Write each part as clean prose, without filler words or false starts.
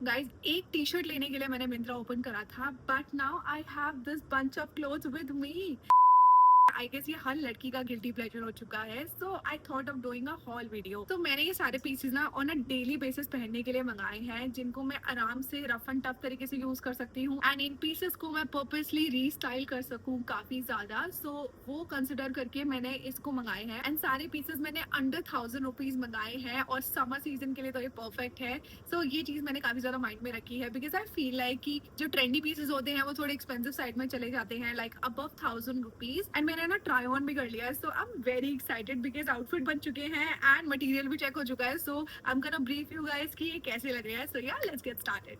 Guys एक T shirt लेने के लिए मैंने मिंत्रा ओपन करा था, but now I have this bunch of clothes with me. I guess ये हर लड़की का गिल्टी प्लेजर हो चुका है, so I thought of doing a haul video. तो मैंने ये सारे पीसेस ना ऑन अ डेली बेसिस पहनने के लिए मंगाए हैं, जिनको मैं आराम से रफ एंड टफ तरीके से यूज कर सकती हूँ एंड इन पीसेस को मैं पर्पसली रीस्टाइल कर सकूँ काफी ज्यादा। सो वो कंसिडर करके मैंने इसको मंगाए हैं एंड सारे पीसेस मैंने अंडर 1000 रुपीज मंगाए हैं और समर सीजन के लिए तो ये परफेक्ट है। सो ये चीज मैंने काफी ज्यादा माइंड में रखी है बिकॉज आई फील लाइक कि जो ट्रेंडी पीसेस होते हैं वो थोड़े एक्सपेंसिव साइड में चले जाते हैं, लाइक अबव 1000 रुपीज। एंड मैंने ना ट्राई ऑन भी कर लिया है, so I am very excited because outfit बन चुके हैं एंड मटेरियल भी चेक हो चुका है। So I am gonna brief you guys कि ये कैसे लग रहा है। सो या लेट्स गेट स्टार्टेड।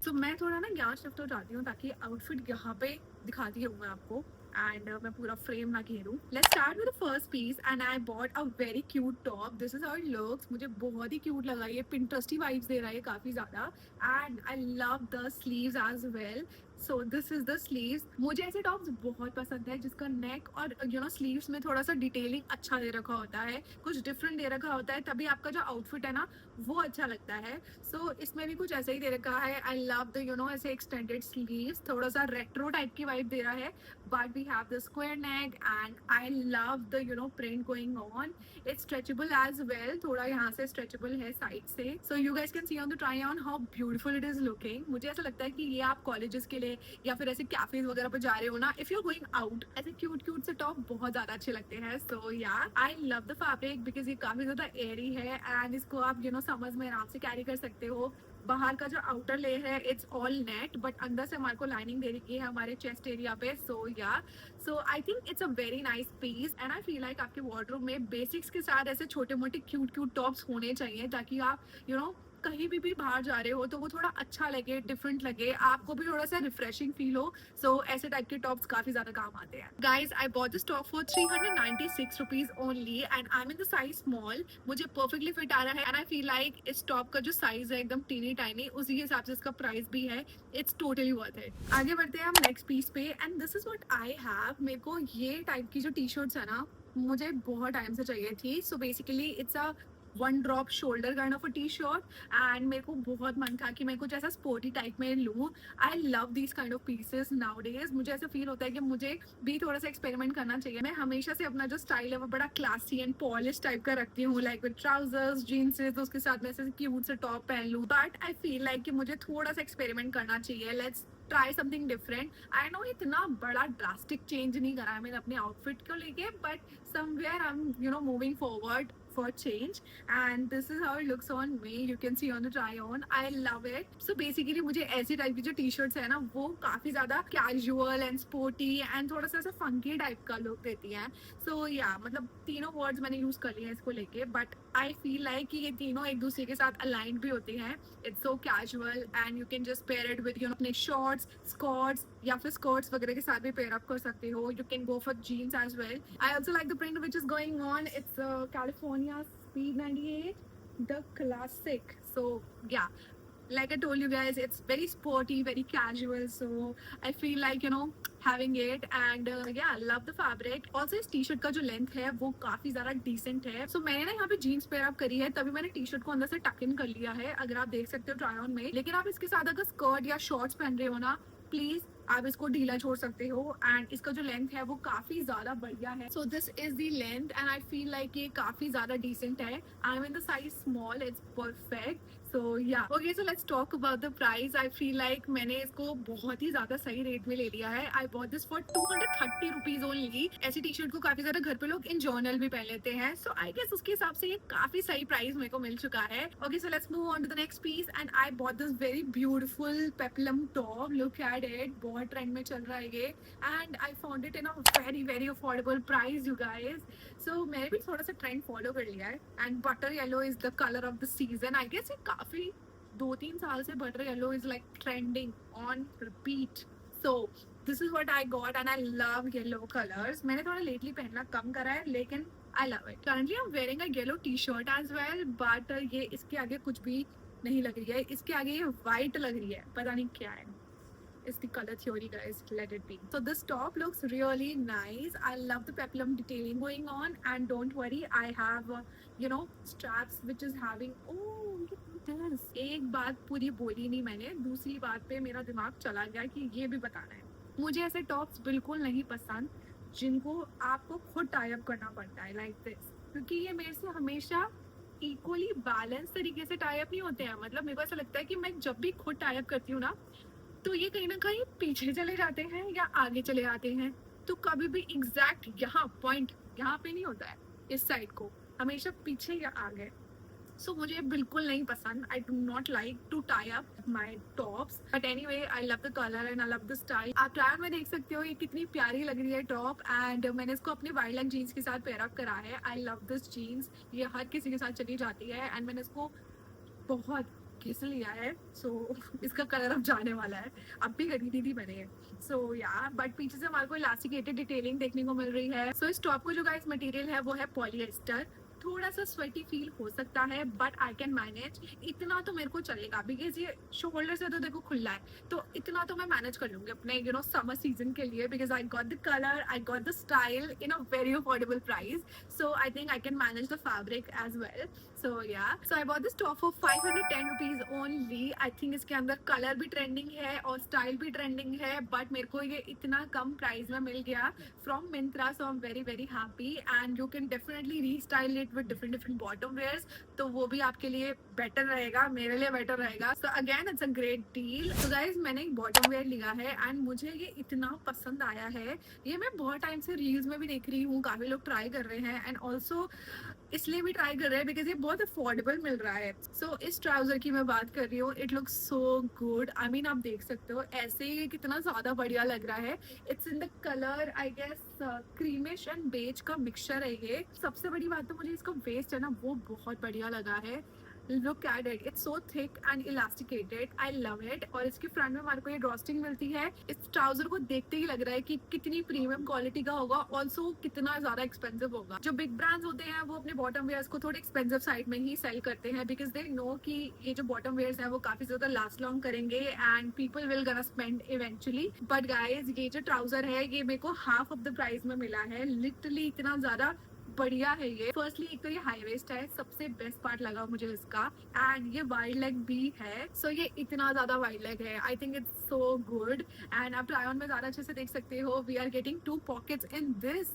तो मैं थोड़ा ना यहाँ शिफ्ट हो जाती हूँ ताकि आउटफिट यहाँ पे दिखाती हूँ मैं आपको एंड मैं पूरा फ्रेम ना घेरूं। Let's start with the first piece and I bought a very cute top. This is how it looks. मुझे बहुत ही क्यूट लगा, ये पिंटरेस्टी वाइब्स दे रहा है काफी ज्यादा and I love the sleeves as well. So this is the sleeves. मुझे ऐसे टॉप्स बहुत पसंद है जिसका नेक और स्लीव्स में थोड़ा सा डिटेलिंग अच्छा दे रखा होता है, कुछ डिफरेंट दे रखा होता है, तभी आपका जो आउटफिट है ना वो अच्छा लगता है। सो इसमें भी कुछ ऐसा ही दे रखा है। आई लव द ऐसे एक्सटेंडेड स्लीव्स, थोड़ा सा रेट्रो टाइप की वाइब दे रहा है, but we have the square neck and I love the print going on. It's stretchable as well, थोड़ा यहाँ से stretchable है साइड से। So you guys can see on the try on how beautiful it is looking. मुझे ऐसा लगता है कि ये आप कॉलेजेस के लिए या फिर ऐसे कैफेज वगैरह पर जा रहे हो ना, इफ यू गोइंग आउट, ऐसे क्यूट क्यूट से टॉप बहुत ज्यादा अच्छे लगते हैं। सो या आई लव द फैब्रिक बिकॉज ये काफी ज्यादा एयरी है एंड इसको आप समझ में आराम से कैरी कर सकते हो। बाहर का जो आउटर लेयर है इट्स ऑल नेट, बट अंदर से हमारे को लाइनिंग दे रही है हमारे चेस्ट एरिया पे। So yeah so I think it's a very nice piece and I feel like आपके वार्डरोब में बेसिक्स के साथ ऐसे छोटे मोटे क्यूट क्यूट टॉप्स होने चाहिए ताकि आप कहीं भी बाहर जा रहे हो तो वो थोड़ा अच्छा लगे, डिफरेंट लगे, आपको भी थोड़ा सा रिफ्रेशिंग फील हो। सो ऐसे टाइप के टॉप्स काफी ज्यादा काम आते हैं। Guys I bought this top for 396 rupees only and I am in the size small. मुझे परफेक्टली फिट आ रहा है एंड आई फील लाइक इस टॉप का जो साइज है एकदम टीनी टाइनी, उसी के हिसाब से इसका प्राइस भी है। It's totally worth it. आगे बढ़ते हैं हम नेक्स्ट पीस पे and this is what I have. मेरे को ये टाइप की जो टी शर्ट्स है ना मुझे बहुत टाइम से चाहिए थी। So basically it's a one drop shoulder kind of a T shirt and मेरे को बहुत मन था कि मैं कुछ ऐसा स्पोर्टी टाइप में लूँ। आई love this kind of pieces now days. मुझे ऐसा फील होता है कि मुझे भी थोड़ा सा एक्सपेरिमेंट करना चाहिए। मैं हमेशा से अपना जो स्टाइल है वो बड़ा क्लासी एंड पॉलिश टाइप का रखती हूँ, लाइक विद ट्राउजर्स जीन्स, तो उसके साथ में ऐसे क्यूट से टॉप पहन लूँ, बट आई फील लाइक कि मुझे थोड़ा सा एक्सपेरिमेंट करना चाहिए। Let's try something different. I know इतना बड़ा ड्रास्टिक चेंज नहीं करा है मैंने अपने आउटफिट को लेके, but somewhere I'm moving forward for change and this is how it looks on me. You can see on the try on. I love it. So basically मुझे ऐसी टाइप की जो टी शर्ट्स है ना वो काफी ज्यादा कैजुअल एंड स्पोर्टी एंड थोड़ा सा ऐसा फंकी टाइप का लुक देती हैं। सो या मतलब तीनों वर्ड्स मैंने यूज कर लिए हैं इसको लेके, बट आई फील लाइक कि ये तीनों एक दूसरे के साथ अलाइंड भी होते हैं। It's so casual and you can just pair it with अपने शॉर्ट्स, स्कर्ट्स या फिर स्कर्ट्स वगैरह के साथ भी पेयर अप कर सकते हो। You can go for jeans as well. I also like the print which is going on. It's California Speed 98, the classic. So yeah, like I told you guys, it's very sporty, very casual. So I feel like having it and yeah, love the fabric. Also इस T shirt का जो length है वो काफी ज्यादा decent है। सो मैंने ना यहाँ पे जीन्स पेयर अप करी है, तभी मैंने टी शर्ट को अंदर से टक इन कर लिया है, अगर आप देख सकते हो ट्राई ऑन में। लेकिन आप इसके साथ अगर स्कर्ट या शॉर्ट्स पहन रहे हो ना, प्लीज आप इसको ढीला छोड़ सकते हो एंड इसका जो लेंथ है वो काफी ज्यादा बढ़िया है। So this is the length and I feel like ये काफी ज्यादा डिसेंट है। I am in the size small, it's perfect. So yeah okay, so let's talk about the price. I feel like मैंने इसको बहुत ही ज्यादा सही रेट में ले लिया है। आई bought this for 230 rupees only. ऐसी टी शर्ट को काफी ज्यादा घर पे लोग इन जर्नल भी पहन लेते हैं, सो आई गेस उसके हिसाब से ये काफी सही प्राइस मेरे को मिल चुका है। Okay, so let's move on to the next piece and I bought this very beautiful peplum top. Look at it, बहुत ट्रेंड में चल रहा है ये and I found it in a very very affordable price you guys. So मैंने भी थोड़ा सा ट्रेंड फॉलो कर लिया है and butter yellow is the colour of the season. I guess ये काफी 2-3 साल से butter yellow is like trending on repeat. So this is what I got and I love yellow colours. मैंने थोड़ा lately पहनना कम करा है लेकिन I love it. Currently I am wearing a yellow T shirt as well, but ये इसके आगे कुछ भी नहीं लग रही है, इसके आगे ये व्हाइट लग रही है, पता नहीं क्या है। is the color theory, guys. Let it be. So this top looks really nice. I love the peplum detailing going on, and don't worry, I have straps which is having, oh look at this. एक बात पूरी बोली नहीं मैंने, दूसरी बात पे मेरा दिमाग चला गया कि ये भी बताना है। मुझे ऐसे टॉप्स बिल्कुल नहीं पसंद जिनको आपको खुद टाई अप करना पड़ता है लाइक दिस, क्योंकि ये मेरे से हमेशा इक्वली बैलेंस तरीके से टाई अप नहीं होते हैं। मतलब मेरे को ऐसा लगता है कि मैं जब भी खुद टाई अप करती हूँ ना, तो ये कहीं ना कहीं पीछे चले जाते हैं या आगे चले जाते हैं। तो कभी भी एग्जैक्ट यहाँ पॉइंट यहाँ पे नहीं होता है, इस साइड को हमेशा पीछे या आगे। सो मुझे बिल्कुल नहीं पसंद। I do not like to tie up my tops, but anyway I love the colour and I love the style. आप ट्रायल में देख सकते हो ये कितनी प्यारी लग रही है टॉप, एंड मैंने इसको अपने वाइल्ड लाइफ जीन्स के साथ पेयर अप करा है। आई लव दिस जीन्स, ये हर किसी के साथ चली जाती है, एंड मैंने इसको बहुत घिस लिया है। सो इसका कलर अब जाने वाला है, अब भी खरीदी थी मैंने। सो या बट पीछे से हमारे को इलास्टिकेटेड डिटेलिंग देखने को मिल रही है। सो इस टॉप को जो गाइस मटेरियल है वो है पॉलिएस्टर। थोड़ा सा स्वेटी फील हो सकता है, बट आई कैन मैनेज। इतना तो मेरे को चलेगा बिकॉज ये शोल्डर से तो देखो खुला है, तो इतना तो मैं मैनेज कर लूंगी अपने समर सीजन के लिए, because I got the colour, I got the style in a very affordable price. So I think I can manage the fabric as well. So yeah so I bought this top for 510 rupees only. I think इसके अंदर colour भी trending है और style भी trending है, but मेरे को ये इतना कम प्राइस में मिल गया from Myntra, so I am very very happy. And you can definitely restyle it with different different bottom wears, तो वो भी आपके लिए बेटर रहेगा, मेरे लिए बेटर रहेगा। So again it's a great deal. तो गाइज मैंने एक बॉटम वेयर लिया है एंड मुझे ये इतना पसंद आया है। ये मैं बहुत टाइम से रील्स में भी देख रही हूँ, काफी लोग ट्राई कर रहे हैं, एंड ऑल्सो इसलिए भी ट्राई कर रहे हैं बिकॉज ये बहुत अफोर्डेबल मिल रहा है। सो इस ट्राउजर की मैं बात कर रही हूँ, it looks so good. I mean आप देख सकते हो ऐसे ही कितना ज्यादा बढ़िया लग रहा है। It's in the colour I guess creamish and beige का मिक्सचर है ये। सबसे बड़ी बात तो मुझे इसका वेस्ट है ना, वो बहुत बढ़िया लगा है। Look at it, it's so thick and elasticated, I love it. और इसके फ्रंट में हमारे को ये ड्रॉस्टिंग मिलती है। इस ट्राउजर को देखते ही लग रहा है कि कितनी प्रीमियम क्वालिटी का होगा, ऑल्सो कितना ज्यादा एक्सपेंसिव होगा। जो बिग ब्रांड्स होते हैं वो अपने बॉटम वेयर्स को थोड़े एक्सपेंसिव साइड में ही सेल करते हैं, बिकॉज दे नो कि ये जो बॉटम वेयर्स हैं वो काफी ज्यादा लास्ट लॉन्ग करेंगे एंड पीपल विल गना स्पेंड इवेंचुअली। बट गाइज ये जो ट्राउजर है ये मेरे को हाफ ऑफ द प्राइस में मिला है। लिटरली इतना ज्यादा बढ़िया है ये। फर्स्टली एक तो ये हाई वेस्ट है, सबसे बेस्ट पार्ट लगा मुझे इसका, एंड ये वाइड लेग भी है। सो ये इतना ज्यादा वाइड लेग है, I think it's so good. And आप ट्राई ऑन में ज्यादा अच्छे से देख सकते हो, we are getting 2 pockets in this,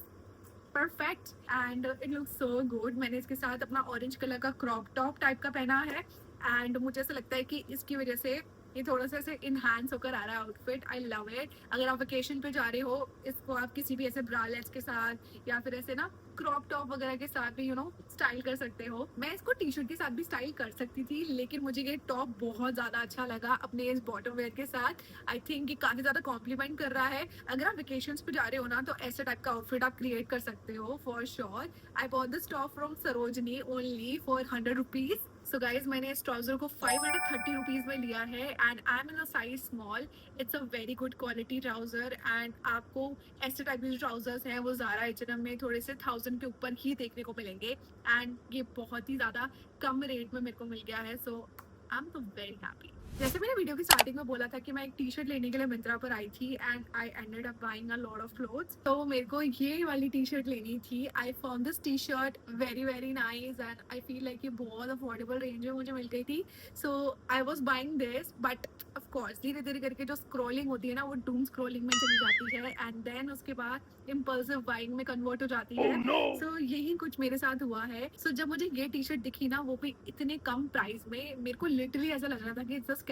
perfect and it looks so good. मैंने इसके साथ अपना ऑरेंज कलर का क्रॉप टॉप टाइप का पहना है, एंड मुझे ऐसा लगता है कि इसकी वजह से ये थोड़ा सा ऐसे इनहांस होकर आ रहा है आउटफिट। I love it. अगर आप वेकेशन पे जा रहे हो, इसको आप किसी भी ऐसे ब्रालेट्स के साथ या फिर ऐसे ना क्रॉप टॉप वगैरह के साथ भी स्टाइल कर सकते हो। मैं इसको टी शर्ट के साथ भी स्टाइल कर सकती थी, लेकिन मुझे ये टॉप बहुत ज्यादा अच्छा लगा अपने इस बॉटम वेयर के साथ। आई थिंक ये काफी ज्यादा कॉम्प्लीमेंट कर रहा है। अगर आप वेकेशन पे जा रहे हो ना, तो ऐसे टाइप का आउटफिट आप क्रिएट कर सकते हो for sure. I bought this top from Sarojini only for 100 rupees. So guys मैंने इस ट्राउजर को 530 रुपीज में लिया है and I am in a size small. It's a very good quality trouser, and आपको ऐसे टाइप के जो ट्राउजर्स हैं वो ज़ारा H&M में थोड़े से 1000 के ऊपर ही देखने को मिलेंगे, एंड ये बहुत ही ज़्यादा कम रेट में मेरे को मिल गया है। सो आई एम तो वेरी हैप्पी। जैसे मैंने वीडियो की स्टार्टिंग में बोला था कि मैं एक टी शर्ट लेने के लिए मिंत्रा पर आई थी and I ended up buying a lot of clothes. तो मेरे को ये वाली टी शर्ट लेनी थी। I found this T shirt very very nice and I feel like ये बहुत अफोर्डेबल रेंज में मुझे मिल गई थी। So I was buying this, but of course धीरे धीरे करके जो स्क्रॉलिंग होती है ना वो डूम स्क्रॉलिंग में चली जाती है, एंड देन उसके बाद इम्पल्सिव बाइंग में कन्वर्ट हो जाती है। सो यही कुछ मेरे साथ हुआ है। सो जब मुझे ये टी शर्ट दिखी ना, वो भी इतने कम प्राइस में, मेरे को लिटरली ऐसा लग रहा था कि इट्स अ स्कैम।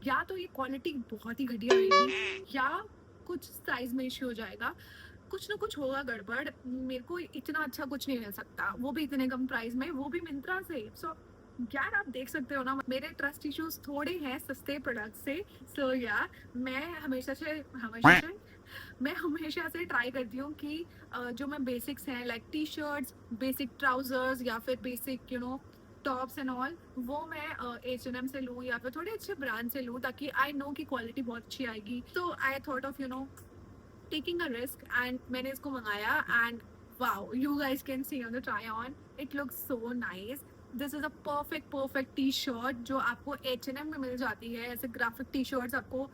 या तो ये क्वालिटी बहुत ही घटिया आएगी या कुछ साइज में इश्यू हो जाएगा, कुछ ना कुछ होगा गड़बड़। मेरे को इतना अच्छा कुछ नहीं मिल सकता, वो भी इतने कम प्राइस में, वो भी मिंत्रा से। सो यार आप देख सकते हो ना, मेरे ट्रस्ट इश्यूज थोड़े हैं सस्ते प्रोडक्ट से। सो या मैं हमेशा से ट्राई करती हूँ कि जो मैं बेसिक्स हैं like T shirts, basic trousers या फिर बेसिक टॉप्स एंड ऑल, वो मैं H&M से लूँ या फिर थोड़े अच्छे ब्रांड से लूँ, ताकि आई नो की क्वालिटी बहुत अच्छी आएगी। तो आई thought of taking a risk and मैंने इसको मंगाया and wow, you guys can see on the try on, it looks so nice. This is a perfect T shirt जो आपको H&M में मिल जाती है। ऐसे ग्राफिक टी शर्ट्स आपको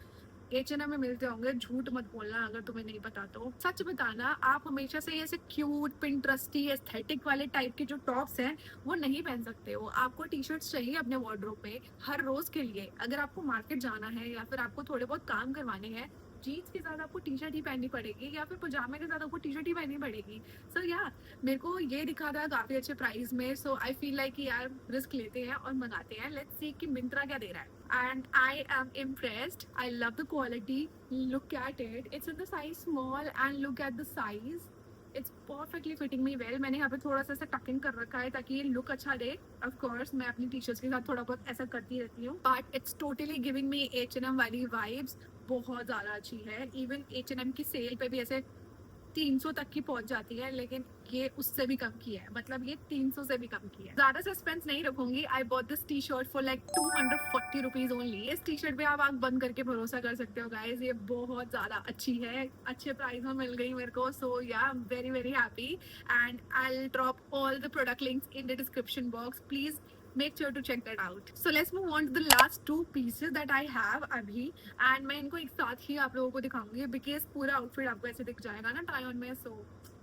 H&M में मिलते होंगे, झूठ मत बोलना अगर तुम्हें नहीं पता तो। सच बताना, आप हमेशा से ऐसे क्यूट पिंटरस्टी एस्थेटिक वाले टाइप के जो टॉप्स हैं वो नहीं पहन सकते हो। आपको टी शर्ट्स चाहिए अपने वार्डरोब में हर रोज के लिए। अगर आपको मार्केट जाना है या फिर आपको थोड़े बहुत काम करवाने हैं, जीन्स के साथ आपको टी शर्ट ही पहननी पड़ेगी या फिर पजामे के साथ आपको टी शर्ट ही पहननी पड़ेगी। सो या मेरे को ये दिखा था काफी अच्छे प्राइस में, सो आई फील लाइक कि यार रिस्क लेते हैं और मंगाते हैं। लेट्स सी कि मिंत्रा क्या दे रहा है। And I am impressed. I love the quality. Look at it. It's in the size small and look at the size. It's perfectly fitting me well. मैंने यहाँ पे थोड़ा सा ऐसा टकिंग कर रखा है ताकि ये लुक अच्छा दे। Of course मैं अपनी टी शर्ट्स के साथ थोड़ा बहुत ऐसा करती रहती हूँ, but it's totally giving me H&M वाली vibes। बहुत ज़्यादा अच्छी है। इवन H&M की सेल पे भी ऐसे 300 तक की पहुंच जाती है, लेकिन ये उससे भी कम की है। मतलब ये 300 से भी कम की है। ज्यादा सस्पेंस नहीं रखूंगी। आई bought this T shirt for like 240 rupees only. इस टी शर्ट पे आप आंख बंद करके भरोसा कर सकते हो गाइज, ये बहुत ज्यादा अच्छी है। अच्छे प्राइस में मिल गई मेरे को, सो या आई am very very happy. And I will drop all the product links in the description box, please make sure to check that out. So let's move on to the last two pieces that I have अभी, and मैं इनको एक साथ ही आप लोगों को दिखाऊंगी because पूरा आउटफिट आपको ऐसे दिख जाएगा ना ट्राई ऑन में। सो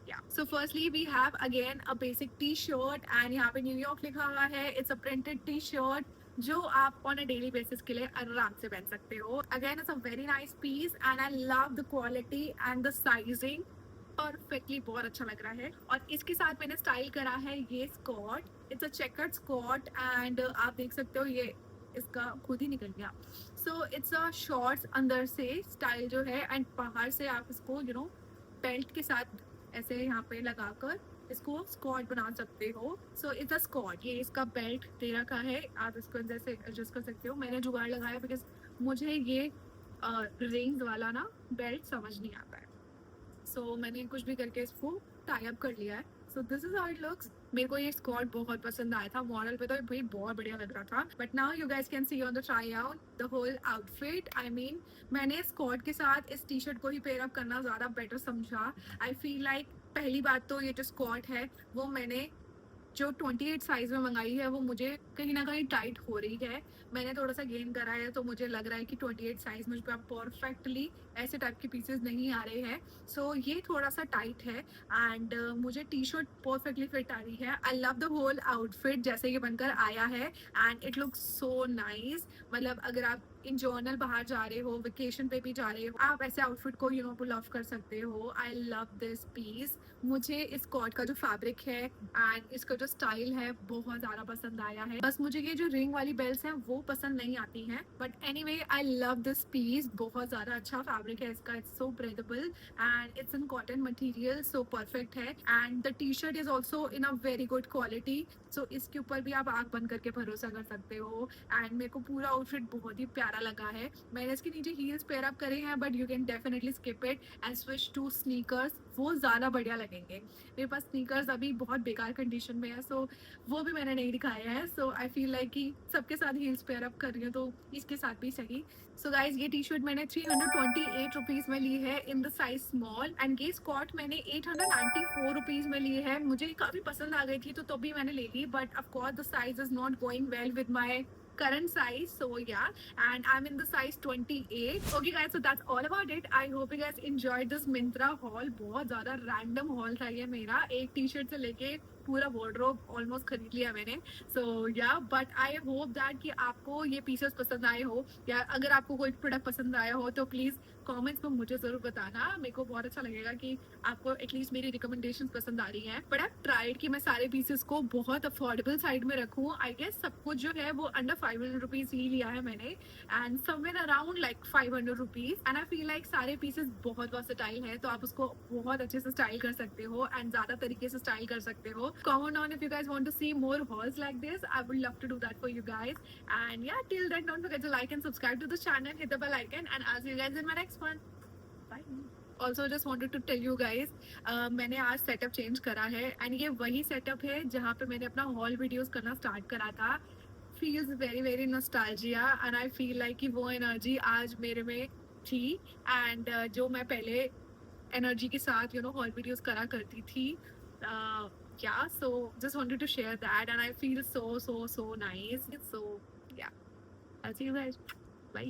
yeah, so firstly we have again a basic t-shirt and यहाँ पे न्यूयॉर्क लिखा हुआ है। It's a printed t-shirt जो आप on a daily basis के लिए आराम से पहन सकते हो। Again it's a very nice piece and I love the quality and the sizing, perfectly बहुत अच्छा लग रहा है। और इसके साथ मैंने स्टाइल करा है ये skirt. It's a checkered skirt and आप देख सकते हो ये इसका खुद ही निकल गया। सो इट्स अ शॉर्ट्स अंदर से स्टाइल जो है एंड बाहर से आप इसको यू नो बेल्ट के साथ ऐसे यहाँ पे लगाकर इसको स्कर्ट बना सकते हो। सो इट्स अ स्कर्ट, ये इसका बेल्ट दे रखा है, आप इसको अंदर से एडजस्ट कर सकते हो। मैंने जुगाड़ लगाया बिकॉज मुझे ये रिंग्स वाला ना बेल्ट समझ नहीं आता है। सो मैंने कुछ भी करके इसको टाई अप कर लिया है। So this is how it looks. मेरे को ये स्कर्ट बहुत पसंद आया था, मॉडल पे तो भाई बहुत बढ़िया लग रहा था, but now you guys can see on the try out the whole outfit. I mean मैंने स्कर्ट के साथ इस टी शर्ट को ही पेयर अप करना ज़्यादा बेटर समझा। आई फील लाइक पहली बात तो ये जो स्कर्ट है वो मैंने जो 28 साइज में मंगाई है वो मुझे कहीं ना कहीं टाइट हो रही है। मैंने थोड़ा सा गेन करा है तो मुझे लग रहा है कि 28 साइज मुझ पर परफेक्टली ऐसे टाइप के पीसेस नहीं आ रहे हैं। सो ये थोड़ा सा टाइट है एंड मुझे टी शर्ट परफेक्टली फिट आ रही है। I love the whole outfit जैसे ये बनकर आया है and it looks so nice. मतलब अगर आप इन जर्नल बाहर जा रहे हो, वेकेशन पे भी जा रहे हो, आप ऐसे आउटफिट को पुल ऑफ कर सकते हो। I love this piece. मुझे इस कॉट का जो फैब्रिक है एंड इसका जो स्टाइल है बहुत ज़्यादा पसंद आया है। बस मुझे ये जो रिंग वाली बेल्ट हैं वो पसंद नहीं आती हैं, but anyway I love this piece. बहुत ज़्यादा अच्छा फैब्रिक है इसका, it's so breathable and it's in cotton material, so perfect है। And the T shirt is also in a very good quality, so इसके ऊपर भी आप आँख बंद करके भरोसा कर सकते हो। एंड मेरे को पूरा आउटफिट बहुत ही प्यारा लगा है। मैंने इसके नीचे हील्स पेयर अप करे हैं, but you can definitely skip it and switch to sneakers, वो ज़्यादा बढ़िया लगेंगे। मेरे पास स्नीकर्स अभी बहुत बेकार कंडीशन में है, सो वो भी मैंने नहीं दिखाया है। सो आई फील लाइक कि सबके साथ हील्स पेयर अप कर रही हूँ तो इसके साथ भी सही। सो गाइज ये टी शर्ट मैंने 328 रुपीज़ में ली है इन द साइज स्मॉल एंड ये स्कॉट मैंने 894 रुपीज़ में ली है। मुझे काफ़ी पसंद आ गई थी तो भी मैंने ले ली, but of course the size is not going well with my current size, so yeah, and I'm in the size 28. Okay guys, so that's all about it. I hope you guys enjoyed this Myntra haul. बहुत ज़्यादा random haul था ये मेरा, एक T shirt से लेके पूरा wardrobe almost खरीद लिया मैंने। सो या बट आई होप दैट कि आपको ये पीसेस पसंद आए हो, या अगर आपको कोई प्रोडक्ट पसंद आया हो तो प्लीज़ कमेंट्स में मुझे ज़रूर बताना। मेरे को बहुत अच्छा लगेगा कि आपको एटलीस्ट मेरी रिकमेंडेशंस पसंद आ रही हैं। बट आई ट्राइड कि मैं सारे पीसेस को बहुत अफोर्डेबल साइड में रखूँ। आई गेस सब कुछ जो है वो अंडर 500 रुपीज़ ही लिया है मैंने and somewhere around like 500 rupees and I feel like सारे पीसेस बहुत वर्सेटाइल है, तो आप उसको बहुत अच्छे से स्टाइल कर सकते हो एंड ज़्यादा तरीके से स्टाइल कर सकते हो। Comment on if you guys want to see more hauls like this. I would love to do that for you guys. And yeah, till then, don't forget to like and subscribe to the channel, hit the bell icon, and I'll see you guys in my next one. Bye. Also, just wanted to tell you guys, मैंने आज setup change करा है and ये वही setup है जहाँ पे मैंने अपना हॉल वीडियोस करना स्टार्ट करा था। Feels very very nostalgia and I feel like कि वो एनर्जी आज मेरे में थी एंड जो मैं पहले एनर्जी के साथ हॉल वीडियोस करा करती थी। Yeah, so just wanted to share that and I feel so nice. So yeah, I'll see you guys. Bye.